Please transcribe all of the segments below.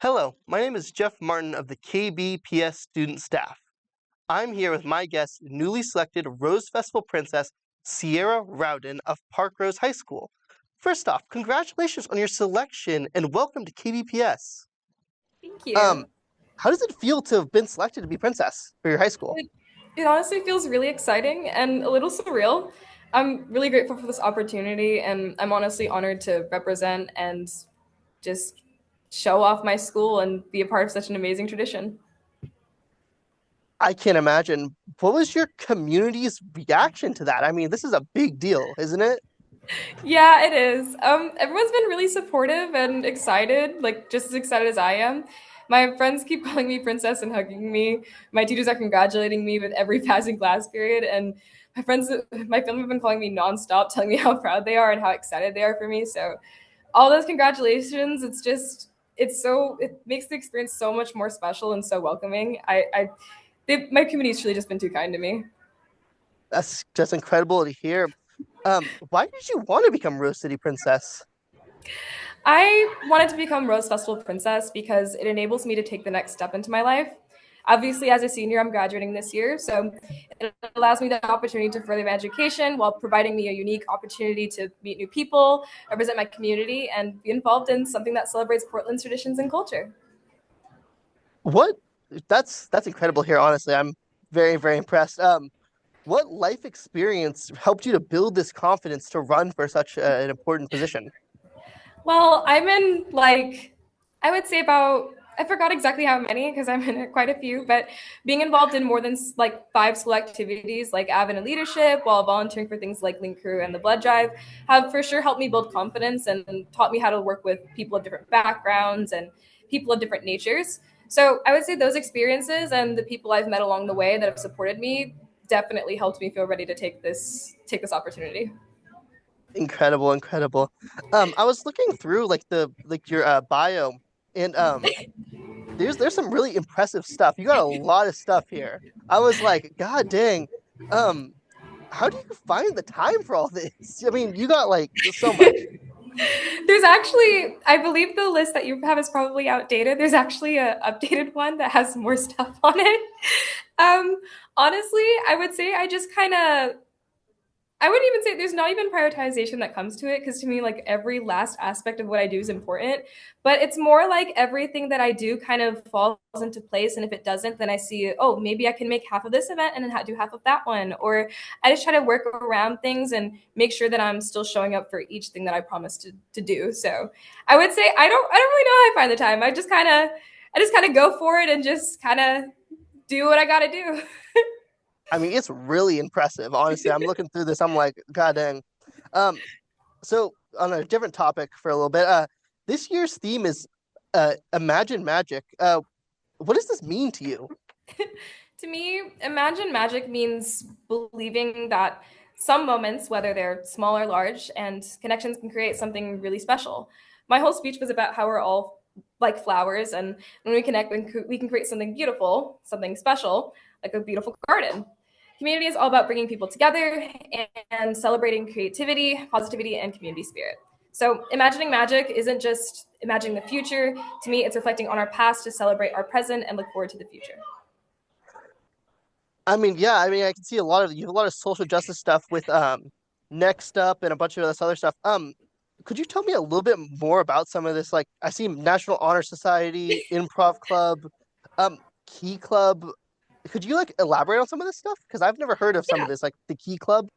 Hello, my name is Jeff Martin of the KBPS student staff. I'm here with my guest, newly selected Rose Festival Princess Ciara Rowden of Parkrose High School. First off, congratulations on your selection and welcome to KBPS. Thank Um, you. how does it feel to have been selected to be princess for your high school? It, it honestly feels really exciting and a little surreal. I'm really grateful for this opportunity, and I'm honestly honored to represent and just show off my school and be a part of such an amazing tradition. I can't imagine. What was your community's reaction to that? I mean, this is a big deal, isn't it? Yeah, it is. Everyone's been really supportive and excited, like just as excited as I am. My friends keep calling me princess and hugging me. My teachers are congratulating me with every passing class period, and my family have been calling me nonstop, telling me how proud they are and how excited they are for me. So, all those congratulations, it makes the experience so much more special and so welcoming. My community's truly just been too kind to me. That's just incredible to hear. Why did you want to become Rose City Princess? I wanted to become Rose Festival Princess because it enables me to take the next step into my life. Obviously, as a senior, I'm graduating this year, so it allows me the opportunity to further my education while providing me a unique opportunity to meet new people, represent my community, and be involved in something that celebrates Portland's traditions and culture. What? That's incredible here, honestly. I'm very impressed. What life experience helped you to build this confidence to run for such an important position? Well, I'm in I would say about, I forgot exactly how many because I'm in quite a few, but being involved in more than like five school activities like Advent and leadership while volunteering for things like Link Crew and the Blood Drive have for sure helped me build confidence and taught me how to work with people of different backgrounds and people of different natures. So I would say those experiences and the people I've met along the way that have supported me definitely helped me feel ready to take this opportunity. Incredible. I was looking through like your bio, and there's some really impressive stuff. You got a lot of stuff here. I was like, God dang, um, how do you find the time for all this? I mean, you got like so much. There's actually, I believe the list that you have is probably outdated. There's actually a updated one that has more stuff on it. Um, Honestly, I would say I wouldn't even say there's not even prioritization that comes to it because to me, like every last aspect of what I do is important. But it's more like everything that I do kind of falls into place. And if it doesn't, then I see, oh, maybe I can make half of this event and then do half of that one. Or I just try to work around things and make sure that I'm still showing up for each thing that I promised to do. So I would say I don't really know how I find the time. I just kind of go for it and just kind of do what I got to do. I mean, it's really impressive. Honestly, I'm looking through this. I'm like, God dang. Um, so on a different topic for a little bit, this year's theme is Imagine Magic. What does this mean to you? To me, imagine magic means believing that some moments, whether they're small or large, and connections can create something really special. My whole speech was about how we're all like flowers, and when we connect, we can create something beautiful, something special, like a beautiful garden. Community is all about bringing people together and celebrating creativity, positivity, and community spirit. So, imagining magic isn't just imagining the future. To me, it's reflecting on our past to celebrate our present and look forward to the future. I mean, yeah, I mean, I can see you have a lot of social justice stuff with Next Up and a bunch of this other stuff. Could you tell me a little bit more about some of this? Like, I see National Honor Society, Improv Club, Key Club. Could you like elaborate on some of this stuff? Because I've never heard of some of Yeah, this, like the Key Club.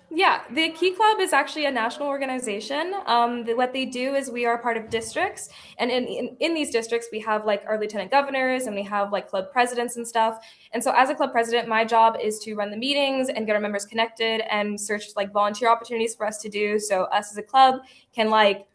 Yeah, the Key Club is actually a national organization. What they do is we are part of districts, and in these districts, we have like our lieutenant governors and we have like club presidents and stuff. And so, as a club president, my job is to run the meetings and get our members connected and search like volunteer opportunities for us to do. So, us as a club can like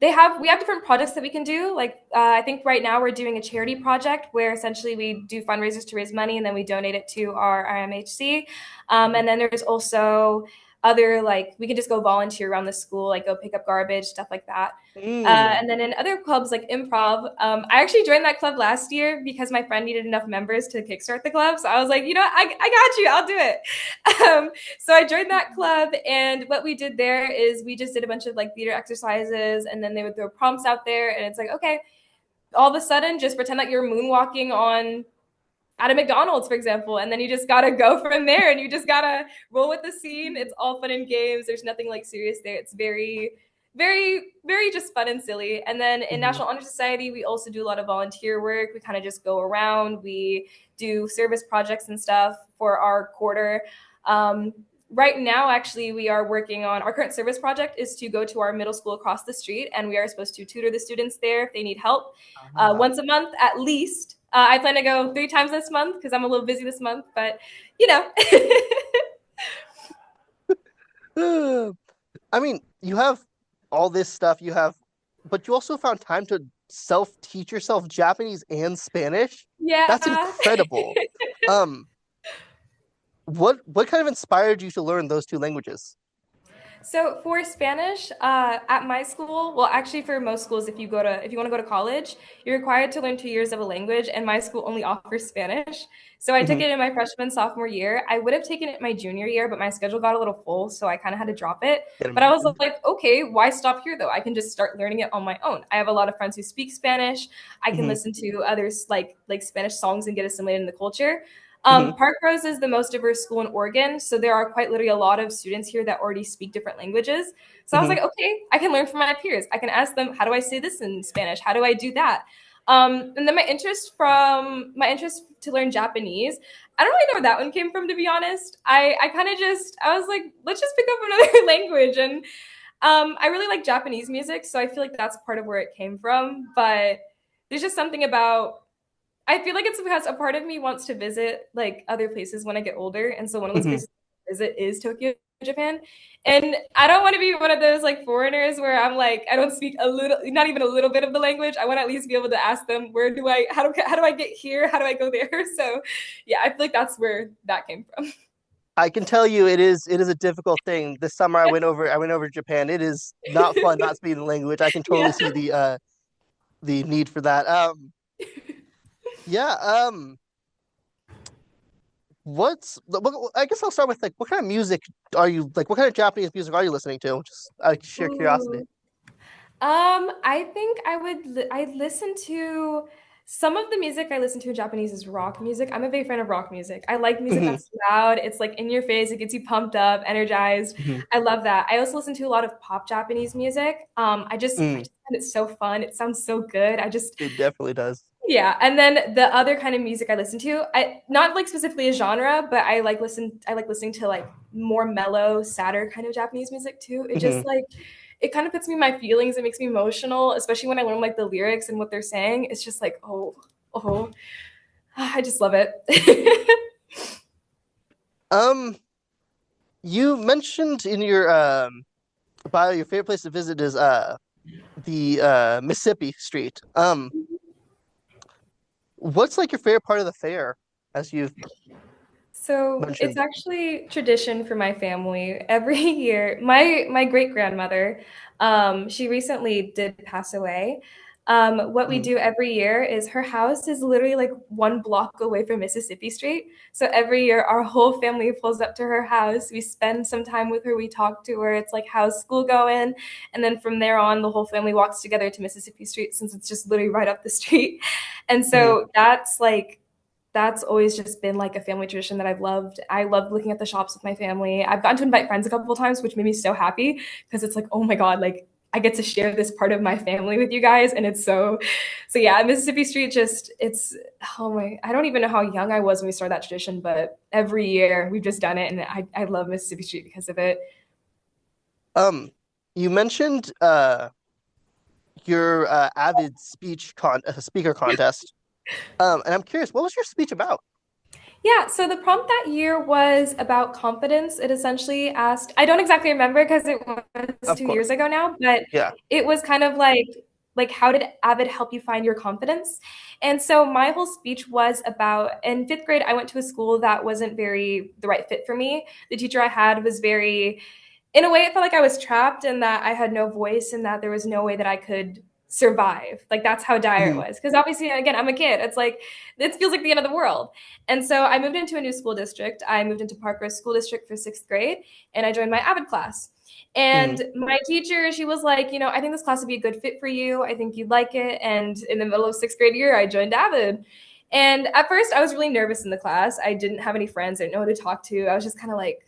we have different projects that we can do. Like I think right now we're doing a charity project where essentially we do fundraisers to raise money and then we donate it to our IMHC. And then there's also other like we can just go volunteer around the school, like go pick up garbage, stuff like that. Mm. And then in other clubs like improv, I actually joined that club last year because my friend needed enough members to kickstart the club. So I was like, you know, I got you, I'll do it. So I joined that club, and what we did there is we just did a bunch of like theater exercises, and then they would throw prompts out there, and it's like, okay, all of a sudden just pretend that you're moonwalking on at a McDonald's, for example, and then you just gotta go from there and you just gotta roll with the scene. It's all fun and games. There's nothing like serious there. It's very, very, very just fun and silly. And then in Hmm. National Honor Society, we also do a lot of volunteer work. We kind of just go around. We do service projects and stuff for our quarter. Um, right now, actually, we are working on our current service project is to go to our middle school across the street, and we are supposed to tutor the students there if they need help Ah. once a month at least. I plan to go 3 times this month because I'm a little busy this month, but you know. I mean, you have all this stuff you have, but you also found time to self-teach yourself Japanese and Spanish. That's Yeah. incredible. Um, what kind of inspired you to learn those two languages? So for Spanish, at my school, well, actually for most schools, if you want to go to college, you're required to learn 2 years of a language, and my school only offers Spanish. So I took Hmm. it in my freshman sophomore year. I would have taken it my junior year, but my schedule got a little full, so I kind of had to drop it. Can But I was imagine. like, okay, why stop here though? I can just start learning it on my own. I have a lot of friends who speak Spanish. I can Hmm. listen to others like Spanish songs and get assimilated in the culture. Hmm. Parkrose is the most diverse school in Oregon, so there are quite literally a lot of students here that already speak different languages. So I was Hmm. like, okay, I can learn from my peers. I can ask them, how do I say this in Spanish? How do I do that? And then my interest to learn Japanese, I don't really know where that one came from, to be honest. I kind of just, I was like, let's just pick up another language. And I really like Japanese music, so I feel like that's part of where it came from. But there's just something about I feel like it's because a part of me wants to visit like other places when I get older, and so one of those Hmm. places I visit is Tokyo, Japan. And I don't want to be one of those like foreigners where I'm like I don't speak a little, not even a little bit of the language. I want to at least be able to ask them how do I get here? How do I go there? So, yeah, I feel like that's where that came from. I can tell you it is a difficult thing. This summer I went over to Japan. It is not fun not speaking the language. I can totally Yeah. see the need for that. Yeah, I guess I'll start with like what kind of music are you like what kind of Japanese music are you listening to? Just out of sheer curiosity. Ooh. I think I listen to some of the music I listen to in Japanese is rock music. I'm a big fan of rock music. I like music Hmm. that's loud. It's like in your face. It gets you pumped up, energized. Hmm. I love that. I also listen to a lot of pop Japanese music. I Mm, just find it so fun. It sounds so good. it definitely does. Yeah. And then the other kind of music I listen to, I not like specifically a genre, but I like listening to like more mellow, sadder kind of Japanese music too. It just Hmm. like it kind of puts me in my feelings. It makes me emotional, especially when I learn like the lyrics and what they're saying. It's just like, oh, I just love it. Um, you mentioned in your bio your favorite place to visit is the Mississippi Street. What's like your favorite part of the fair, as you've So it's mentioned? actually tradition for my family. Every year, my great grandmother, she recently did pass away. What we Mhm. do every year is her house is literally like 1 block away from Mississippi Street. So every year, our whole family pulls up to her house. We spend some time with her. We talk to her. It's like, how's school going? And then from there on, the whole family walks together to Mississippi Street since it's just literally right up the street. And Mhm. so that's always just been like a family tradition that I've loved. I love looking at the shops with my family. I've gotten to invite friends a couple of times, which made me so happy because it's like, oh my God, like I get to share this part of my family with you guys. And it's so yeah, Mississippi Street just, it's, oh my, I don't even know how young I was when we started that tradition, but every year we've just done it. And I love Mississippi Street because of it. Um, you mentioned your avid speaker contest. And I'm curious, what was your speech about? Yeah, so the prompt that year was about confidence. It essentially asked, I don't exactly remember because it was Of 2 years course. ago now, but Yeah. it was kind of like how did Avid help you find your confidence? And so my whole speech was about in 5th grade, I went to a school that wasn't very the right fit for me. The teacher I had was very in a way, it felt like I was trapped and that I had no voice and that there was no way that I could survive. Like that's how dire it Hmm. was. Because obviously, again, I'm a kid. It's like it feels like the end of the world. And so I moved into a new school district. I moved into Parkrose School District for 6th grade, and I joined my Avid class. And Mm, my teacher, she was like, I think this class would be a good fit for you. I think you'd like it. And in the middle of sixth grade year, I joined Avid. And at first, I was really nervous in the class. I didn't have any friends. I didn't know who to talk to. I was just kind of like,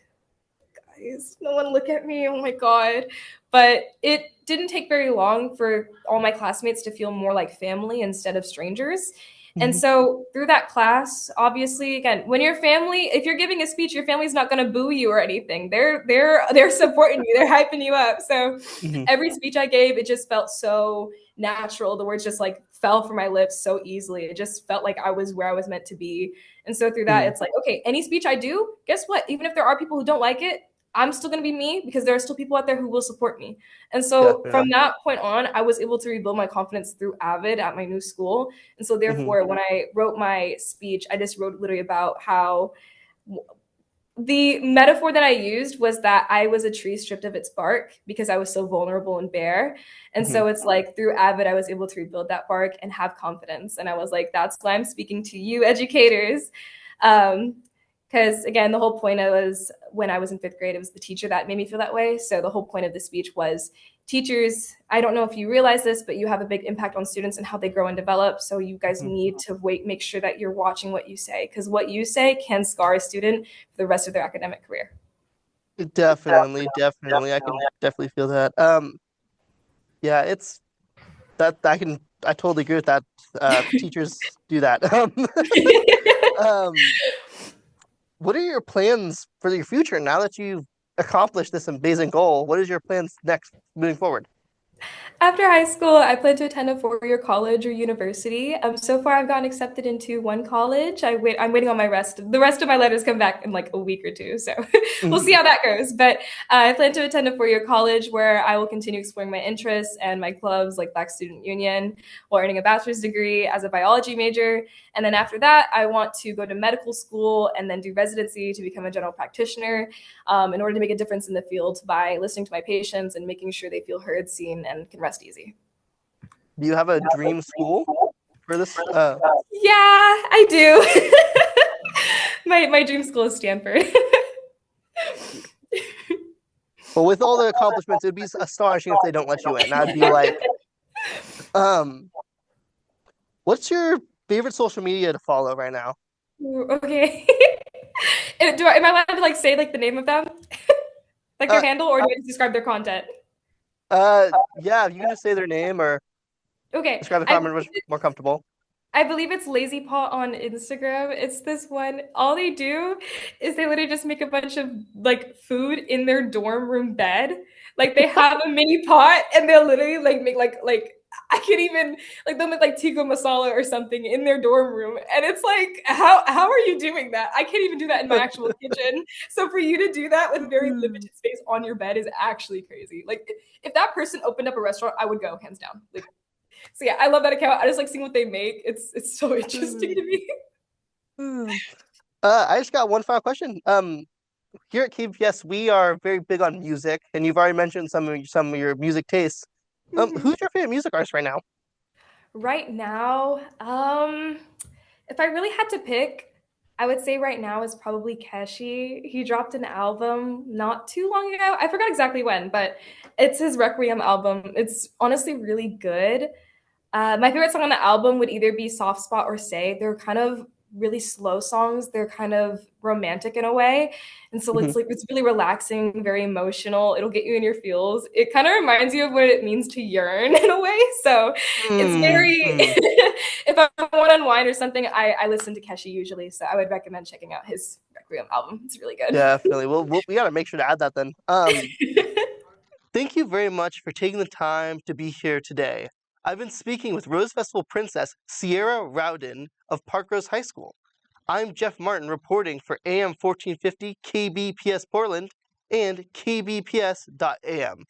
guys, no one look at me. Oh my God. But it didn't take very long for all my classmates to feel more like family instead of strangers. And mhm, so through that class, obviously, again, when your family, if you're giving a speech, your family's not going to boo you or anything. They're supporting you. They're hyping you up. So mhm, every speech I gave, it just felt so natural. The words just like fell from my lips so easily. It just felt like I was where I was meant to be. And so through that, mhm. it's like, okay, any speech I do, guess what? Even if there are people who don't like it, I'm still going to be me because there are still people out there who will support me. And so from Definitely. that point on, I was able to rebuild my confidence through Avid at my new school. And so Mhm, therefore, when I wrote my speech, I just wrote literally about how the metaphor that I used was that I was a tree stripped of its bark because I was so vulnerable and bare. And mhm. so it's like through Avid, I was able to rebuild that bark and have confidence. And I was like, that's why I'm speaking to you, educators. Because again, the whole point was when I was in fifth grade, it was the teacher that made me feel that way. So the whole point of the speech was teachers, I don't know if you realize this, but you have a big impact on students and how they grow and develop. So you guys Mhm. need to make sure that you're watching what you say, because what you say can scar a student for the rest of their academic career. Definitely, definitely. I can definitely feel that. Yeah, it's that I totally agree with that. Teachers do that. Um, what are your plans for your future now that you've accomplished this amazing goal? What is your plans next moving forward? After high school, I plan to attend a four-year college or university. So far, I've gotten accepted into one college. I'm waiting on my rest. The rest of my letters come back in like a week or two, so we'll see Mhm, how that goes. But I plan to attend a four-year college where I will continue exploring my interests and my clubs, like Black Student Union, while earning a bachelor's degree as a biology major. And then after that, I want to go to medical school and then do residency to become a general practitioner in order to make a difference in the field by listening to my patients and making sure they feel heard, seen, and can rest easy. Do you have a dream school for this? Yeah, I do. My dream school is Stanford. Well, with all the accomplishments, it'd be astonishing if they don't let you in. I'd be like, um, what's your favorite social media to follow right now? Okay. Am I allowed to like say like the name of them, like their Uh, handle, or do I just describe their content? yeah, you can just say their name or Okay, describe the comment much more comfortable. I believe it's Lazy Pot on Instagram. It's this one. All they do is they literally just make a bunch of like food in their dorm room bed. Like they have a mini pot and they'll literally like make like I can't even like they'll make like tikka masala or something in their dorm room. And it's like how are you doing that? I can't even do that in my actual kitchen. So for you to do that with very limited space on your bed is actually crazy. Like if that person opened up a restaurant, I would go hands down. Like so yeah, I love that account. I just like seeing what they make. It's so interesting to me. I just got one final question. Here at KBPS, we are very big on music, and you've already mentioned some of your music tastes. Mhm. Who's your favorite music artist right now? Right now, if I really had to pick, I would say right now is probably Keshi. He dropped an album not too long ago. I forgot exactly when, but it's his Requiem album. It's honestly really good. My favorite song on the album would either be Soft Spot or Say. They're kind of really slow songs. They're kind of romantic in a way. And so Mhm. it's really relaxing, very emotional. It'll get you in your feels. It kind of reminds you of what it means to yearn in a way. So it's very Mm-hmm. if I want to unwind or something, I listen to Keshi usually. So I would recommend checking out his Requiem album. It's really good. Definitely. We gotta make sure to add that then. Thank you very much for taking the time to be here today. I've been speaking with Rose Festival Princess Ciara Rowden of Parkrose High School. I'm Jeff Martin reporting for AM 1450 KBPS Portland and KBPS.AM.